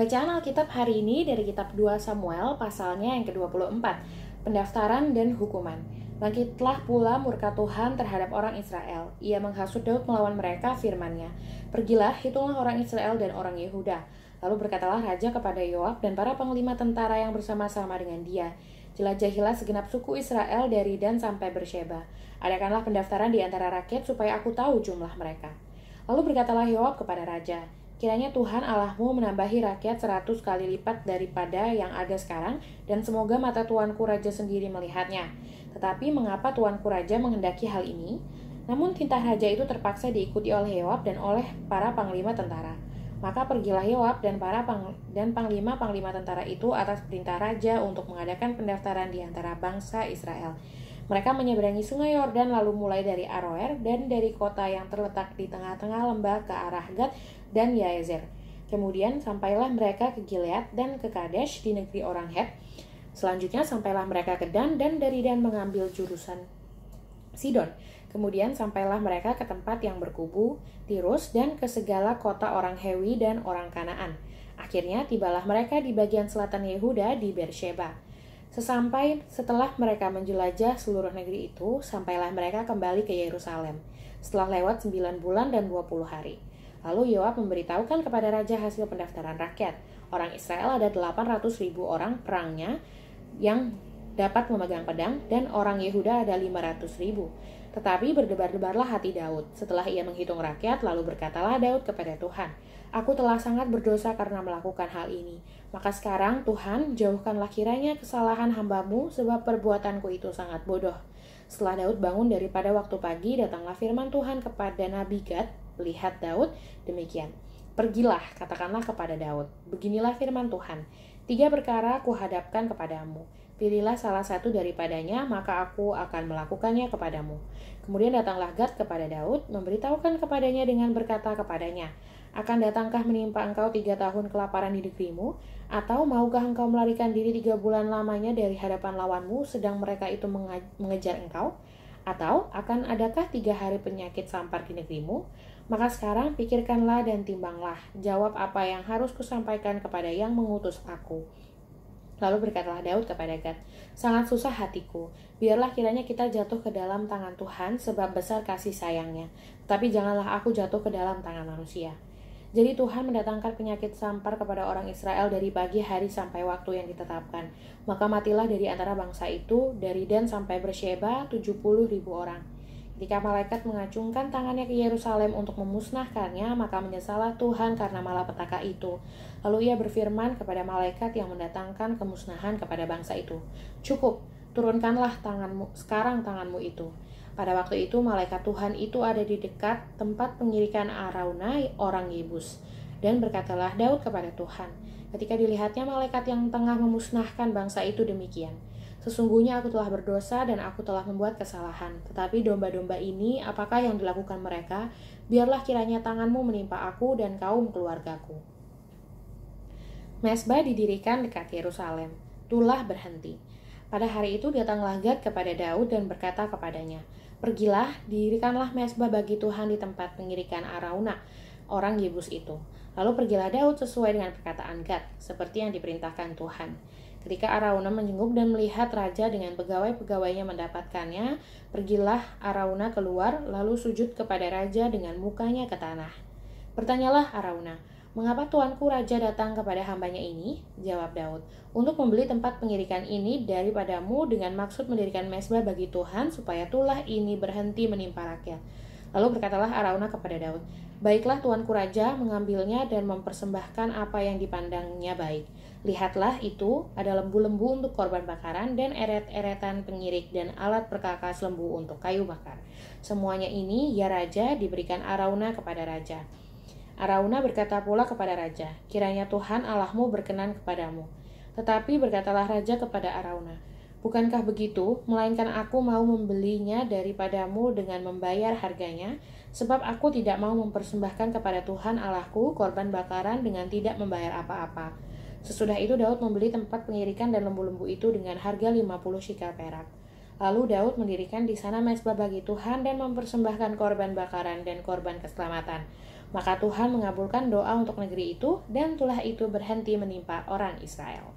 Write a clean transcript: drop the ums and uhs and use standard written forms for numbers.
Bacaan Alkitab hari ini dari kitab 2 Samuel pasalnya yang ke-24, pendaftaran dan hukuman. Bangkitlah pula murka Tuhan terhadap orang Israel. Ia menghasut Daud melawan mereka firman-Nya. Pergilah, hitunglah orang Israel dan orang Yehuda. Lalu berkatalah raja kepada Yoab dan para panglima tentara yang bersama-sama dengan dia. Jelajahilah segenap suku Israel dari Dan sampai Bersheba. Adakanlah pendaftaran di antara rakyat supaya aku tahu jumlah mereka. Lalu berkatalah Yoab kepada raja, kiranya Tuhan Allahmu menambahi rakyat 100 kali lipat daripada yang ada sekarang, dan semoga mata tuanku raja sendiri melihatnya. Tetapi mengapa tuanku raja menghendaki hal ini? Namun tintah raja itu terpaksa diikuti oleh Yoab dan oleh para panglima tentara. Maka pergilah Yoab dan panglima-panglima tentara itu atas perintah raja untuk mengadakan pendaftaran di antara bangsa Israel. Mereka menyeberangi sungai Yordan lalu mulai dari Aroer dan dari kota yang terletak di tengah-tengah lembah ke arah Gad dan Yaezer. Kemudian sampailah mereka ke Gilead dan ke Kadesh di negeri orang Het. Selanjutnya sampailah mereka ke Dan dari Dan mengambil jurusan Sidon. Kemudian sampailah mereka ke tempat yang berkubu, Tirus, dan ke segala kota orang Hewi dan orang Kanaan. Akhirnya tibalah mereka di bagian selatan Yehuda di Bersheba. Setelah mereka menjelajah seluruh negeri itu, sampailah mereka kembali ke Yerusalem. Setelah lewat 9 bulan dan 20 hari. Lalu Yoab memberitahukan kepada raja hasil pendaftaran rakyat. Orang Israel ada 800.000 orang perangnya yang dapat memegang pedang, dan orang Yehuda ada 500.000. Tetapi berdebar-debarlah hati Daud. Setelah ia menghitung rakyat, lalu berkatalah Daud kepada Tuhan, aku telah sangat berdosa karena melakukan hal ini. Maka sekarang Tuhan, jauhkanlah kiranya kesalahan hamba-Mu, sebab perbuatanku itu sangat bodoh. Setelah Daud bangun daripada waktu pagi, datanglah firman Tuhan kepada Nabi Gad. Lihat Daud, demikian. Pergilah, katakanlah kepada Daud, beginilah firman Tuhan. 3 perkara kuhadapkan kepadamu. Pilihlah salah satu daripadanya, maka aku akan melakukannya kepadamu. Kemudian datanglah Gad kepada Daud, memberitahukan kepadanya dengan berkata kepadanya, akan datangkah menimpa engkau 3 tahun kelaparan di negerimu? Atau maukah engkau melarikan diri 3 bulan lamanya dari hadapan lawanmu, sedang mereka itu mengejar engkau? Atau akan adakah 3 hari penyakit sampar di negerimu? Maka sekarang pikirkanlah dan timbanglah, jawab apa yang harus kusampaikan kepada yang mengutus aku. Lalu berkatalah Daud kepada Gad, sangat susah hatiku, biarlah kiranya kita jatuh ke dalam tangan Tuhan, sebab besar kasih sayangnya. Tapi janganlah aku jatuh ke dalam tangan manusia. Jadi Tuhan mendatangkan penyakit sampar kepada orang Israel dari pagi hari sampai waktu yang ditetapkan. Maka matilah dari antara bangsa itu, dari Dan sampai Bersheba 70.000 orang. Ketika malaikat mengacungkan tangannya ke Yerusalem untuk memusnahkannya, maka menyesallah Tuhan karena malapetaka itu. Lalu ia berfirman kepada malaikat yang mendatangkan kemusnahan kepada bangsa itu, cukup, turunkanlah tanganmu itu. Pada waktu itu malaikat Tuhan itu ada di dekat tempat pengirikan Arauna orang Yebus. Dan berkatalah Daud kepada Tuhan, ketika dilihatnya malaikat yang tengah memusnahkan bangsa itu demikian, sesungguhnya aku telah berdosa dan aku telah membuat kesalahan. Tetapi domba-domba ini, apakah yang dilakukan mereka? Biarlah kiranya tanganmu menimpa aku dan kaum keluargaku. Mezbah didirikan dekat Yerusalem. Tulah berhenti. Pada hari itu datanglah Gad kepada Daud dan berkata kepadanya, pergilah, didirikanlah mezbah bagi Tuhan di tempat pengirikan Arauna, orang Yebus itu. Lalu pergilah Daud sesuai dengan perkataan Gad, seperti yang diperintahkan Tuhan. Ketika Arauna menjenguk dan melihat raja dengan pegawai-pegawainya mendapatkannya, pergilah Arauna keluar, lalu sujud kepada raja dengan mukanya ke tanah. Bertanyalah Arauna, mengapa tuanku raja datang kepada hambanya ini? Jawab Daud, untuk membeli tempat pengirikan ini daripadamu dengan maksud mendirikan mezbah bagi Tuhan, supaya tulah ini berhenti menimpa rakyat. Lalu berkatalah Arauna kepada Daud, baiklah tuanku raja mengambilnya dan mempersembahkan apa yang dipandangnya baik. Lihatlah, itu ada lembu-lembu untuk korban bakaran dan eret-eretan pengirik dan alat perkakas lembu untuk kayu bakar. Semuanya ini, ya raja, diberikan Arauna kepada raja. Arauna berkata pula kepada raja, kiranya Tuhan Allahmu berkenan kepadamu. Tetapi berkatalah raja kepada Arauna, bukankah begitu, melainkan aku mau membelinya daripadamu dengan membayar harganya, sebab aku tidak mau mempersembahkan kepada Tuhan Allahku korban bakaran dengan tidak membayar apa-apa. Sesudah itu Daud membeli tempat pengirikan dan lembu-lembu itu dengan harga 50 shekel perak. Lalu Daud mendirikan di sana mezbah bagi Tuhan dan mempersembahkan korban bakaran dan korban keselamatan. Maka Tuhan mengabulkan doa untuk negeri itu, dan tulah itu berhenti menimpa orang Israel.